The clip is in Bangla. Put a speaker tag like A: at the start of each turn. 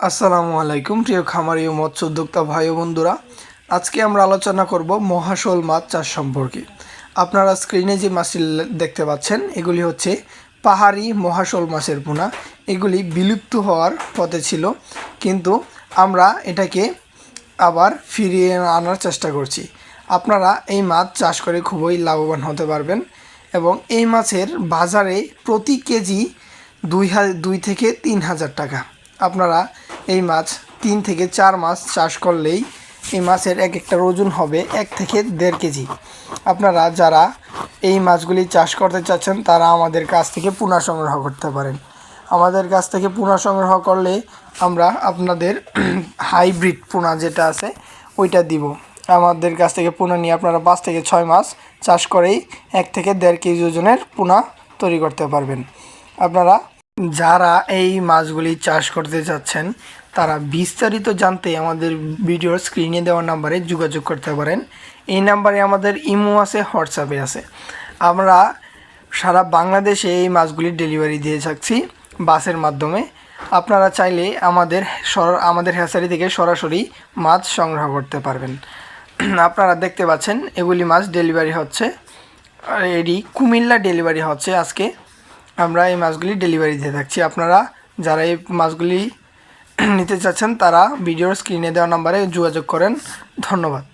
A: আসসালামু আলাইকুম প্রিয় খামারি ও মৎস্য উদ্যোক্তা ভাই ও বন্ধুরা। আজকে আমরা আলোচনা করব মহাশোল মাছ চাষ সম্পর্কে। আপনারা স্ক্রিনে যে মাছটি দেখতে পাচ্ছেন এগুলি হচ্ছে পাহাড়ি মহাশোল মাছের পোনা। এগুলি বিলুপ্ত হওয়ার পথে ছিল, কিন্তু আমরা এটাকে আবার ফিরিয়ে আনার চেষ্টা করছি। আপনারা এই মাছ চাষ করে খুবই লাভবান হতে পারবেন এবং এই মাছের বাজারে প্রতি কেজি 2 থেকে 3 হাজার টাকা। আপনারা এই মাছ 3 থেকে 4 মাস চাষ করলেই এই মাছের এক একটা ওজন হবে 1 থেকে 1.5 কেজি। আপনারা যারা এই মাছগুলি চাষ করতে চাচ্ছেন তারা আমাদের কাছ থেকে পোনা সংগ্রহ করতে পারেন। আমাদের কাছ থেকে পোনা সংগ্রহ করলে আমরা আপনাদের হাইব্রিড পোনা যেটা আছে ওইটা দিব। আমাদের কাছ থেকে পোনা নিয়ে আপনারা 5 থেকে 6 মাস চাষ করেই 1 থেকে 1.5 কেজি ওজনের পোনা তৈরি করতে পারবেন। আপনারা যারা এই মাছগুলি চাষ করতে চাচ্ছেন তারা বিস্তারিত জানতে আমাদের ভিডিওর স্ক্রিনে দেওয়া নাম্বারে যোগাযোগ করতে পারেন। এই নাম্বারে আমাদের ইমো আছে, হোয়াটসঅ্যাপে আছে। আমরা সারা বাংলাদেশে এই মাছগুলি ডেলিভারি দিয়ে থাকছি বাসের মাধ্যমে। আপনারা চাইলে আমাদের হ্যাচারি থেকে সরাসরি মাছ সংগ্রহ করতে পারবেন। আপনারা দেখতে পাচ্ছেন এগুলি মাছ ডেলিভারি হচ্ছে, এটি কুমিল্লা ডেলিভারি হচ্ছে। আজকে আমরা এই মাছগুলি ডেলিভারি দিয়ে থাকছি। আপনারা যারা এই মাছগুলি নিতে চাচ্ছেন তারা ভিডিওর স্ক্রিনে দেওয়া নাম্বারে যোগাযোগ করেন। ধন্যবাদ।